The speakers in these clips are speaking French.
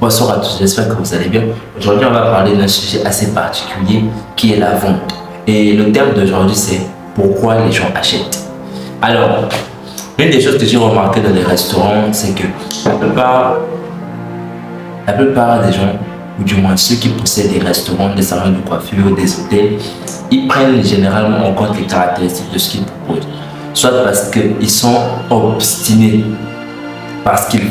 Bonsoir à tous, j'espère que vous allez bien. Aujourd'hui, on va parler d'un sujet assez particulier qui est la vente. Et le terme d'aujourd'hui, c'est pourquoi les gens achètent. Alors, une des choses que j'ai remarqué dans les restaurants, c'est que la plupart des gens, ou du moins ceux qui possèdent des restaurants, des salons de coiffure, des hôtels, ils prennent généralement en compte les caractéristiques de ce qu'ils proposent. Soit parce qu'ils sont obstinés par ce qu'ils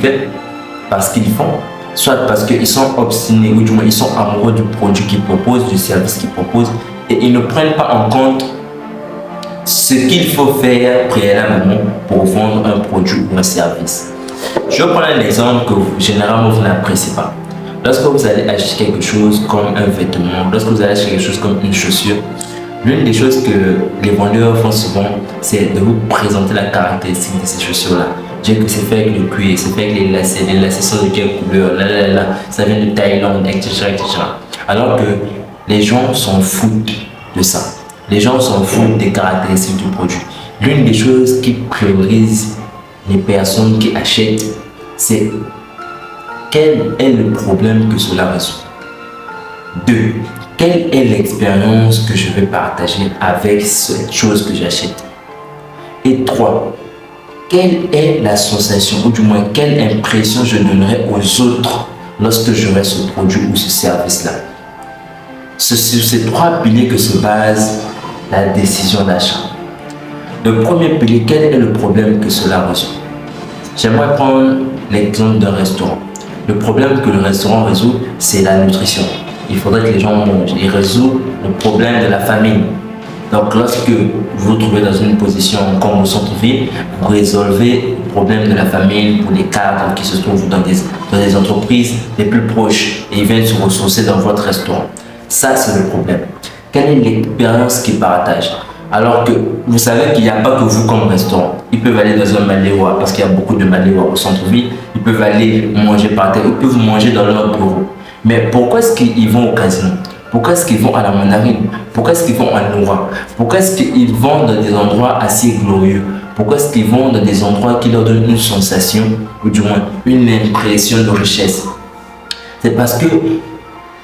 font, soit parce qu'ils sont obstinés ou du moins ils sont amoureux du produit qu'ils proposent, du service qu'ils proposent, et ils ne prennent pas en compte ce qu'il faut faire préalablement pour vendre un produit ou un service. Je vais prendre un exemple que généralement vous n'appréciez pas. Lorsque vous allez acheter quelque chose comme un vêtement, lorsque vous allez acheter quelque chose comme une chaussure, l'une des choses que les vendeurs font souvent, c'est de vous présenter la caractéristique de ces chaussures-là. Dire que c'est fait avec le cuir, c'est fait avec les lacets sont de quelle couleur, ça vient de Thaïlande, etc., etc. Alors que les gens s'en foutent de ça. Les gens s'en foutent des caractéristiques du produit. L'une des choses qui priorise les personnes qui achètent, c'est quel est le problème que cela résout. 2. Quelle est l'expérience que je vais partager avec cette chose que j'achète. Et 3. Quelle est la sensation, ou du moins quelle impression je donnerai aux autres lorsque j'aurai ce produit ou ce service-là. C'est sur ces 3 piliers que se base la décision d'achat. Le premier pilier, quel est le problème que cela résout? J'aimerais prendre l'exemple d'un restaurant. Le problème que le restaurant résout, c'est la nutrition. Il faudrait que les gens mangent. Il résout le problème de la famine. Donc, lorsque vous vous trouvez dans une position comme au centre-ville, vous résolvez le problème de la famine pour les cadres qui se trouvent dans des entreprises les plus proches et ils viennent se ressourcer dans votre restaurant. Ça, c'est le problème. Quelle est l'expérience qu'ils partagent? Alors que vous savez qu'il n'y a pas que vous comme restaurant. Ils peuvent aller dans un Maléwa parce qu'il y a beaucoup de Maléwa au centre-ville. Ils peuvent aller manger par terre. Ils peuvent manger dans leur bureau. Mais pourquoi est-ce qu'ils vont au casino? Pourquoi est-ce qu'ils vont à la mandarine? Pourquoi est-ce qu'ils vont à Noura? Pourquoi est-ce qu'ils vont dans des endroits assez glorieux? Pourquoi est-ce qu'ils vont dans des endroits qui leur donnent une sensation, ou du moins une impression de richesse? C'est parce que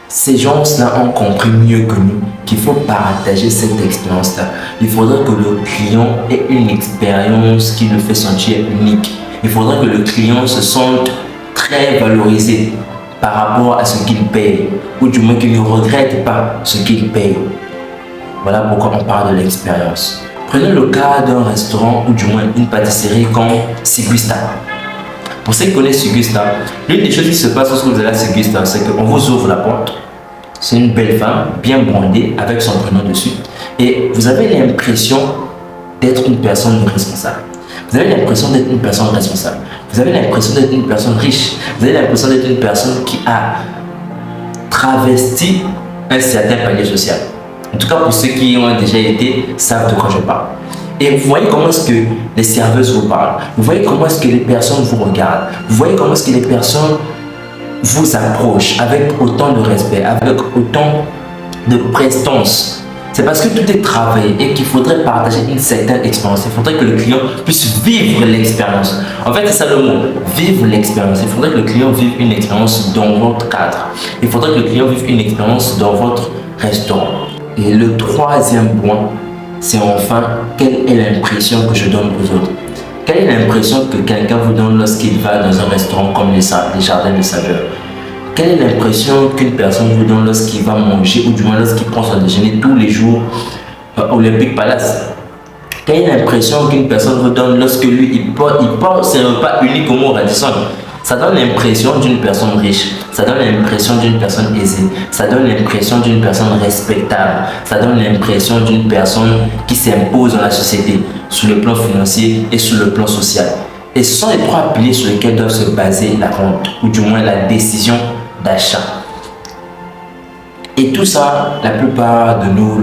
ces gens-là ont compris mieux que nous qu'il faut partager cette expérience-là. Il faudrait que le client ait une expérience qui le fait sentir unique. Il faudrait que le client se sente très valorisé par rapport à ce qu'il paye, ou du moins qu'il ne regrette pas ce qu'il paye. Voilà pourquoi on parle de l'expérience. Prenez le cas d'un restaurant ou du moins une pâtisserie comme Sigusta. Pour ceux qui connaissent Sigusta, l'une des choses qui se passe lorsque vous allez à Sigusta, c'est qu'on vous ouvre la porte. C'est une belle femme, bien brandée, avec son prénom dessus. Et vous avez l'impression d'être une personne responsable. Vous avez l'impression d'être une personne responsable. Vous avez l'impression d'être une personne riche. Vous avez l'impression d'être une personne qui a travesti un certain palier social. En tout cas, pour ceux qui ont déjà été, savent de quoi je parle. Et vous voyez comment est-ce que les serveuses vous parlent. Vous voyez comment est-ce que les personnes vous regardent. Vous voyez comment est-ce que les personnes vous approchent avec autant de respect, avec autant de prestance. C'est parce que tout est travaillé et qu'il faudrait partager une certaine expérience. Il faudrait que le client puisse vivre l'expérience. En fait, c'est ça le mot, vivre l'expérience. Il faudrait que le client vive une expérience dans votre cadre. Il faudrait que le client vive une expérience dans votre restaurant. Et le troisième point, c'est enfin, quelle est l'impression que je donne aux autres? Quelle est l'impression que quelqu'un vous donne lorsqu'il va dans un restaurant comme les jardins de saveurs? Quelle est l'impression qu'une personne vous donne lorsqu'il va manger ou du moins lorsqu'il prend son déjeuner tous les jours au Olympic Palace? Quelle est l'impression qu'une personne vous donne lorsque lui, il porte ses repas uniques au mot Radisson? Ça donne l'impression d'une personne riche, ça donne l'impression d'une personne aisée, ça donne l'impression d'une personne respectable, ça donne l'impression d'une personne qui s'impose dans la société sur le plan financier et sur le plan social. Et ce sont les 3 piliers sur lesquels doivent se baser la vente, ou du moins la décision d'achat. Et tout ça, la plupart de nos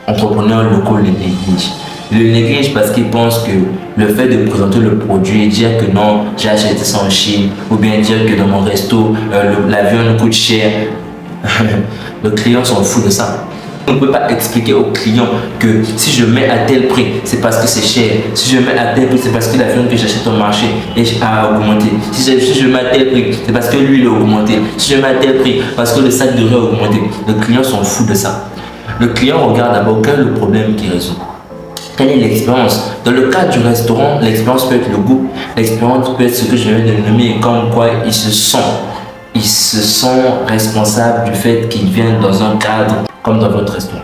entrepreneurs locaux le négligent. Ils le négligent parce qu'ils pensent que le fait de présenter le produit, dire que non, j'ai acheté ça en Chine, ou bien dire que dans mon resto, l'avion nous coûte cher, le client s'en fout de ça. On ne peut pas expliquer au client que si je mets à tel prix, c'est parce que c'est cher. Si je mets à tel prix, c'est parce que la viande que j'achète au marché a augmenté. Si je mets à tel prix, c'est parce que l'huile a augmenté. Si je mets à tel prix, parce que le sac de riz a augmenté. Le client s'en fout de ça. Le client regarde d'abord quel est le problème qu'il résout. Quelle est l'expérience? Dans le cas du restaurant, l'expérience peut être le goût. L'expérience peut être ce que je viens de nommer, comme quoi ils se sont responsables du fait qu'ils viennent dans un cadre comme dans votre restaurant.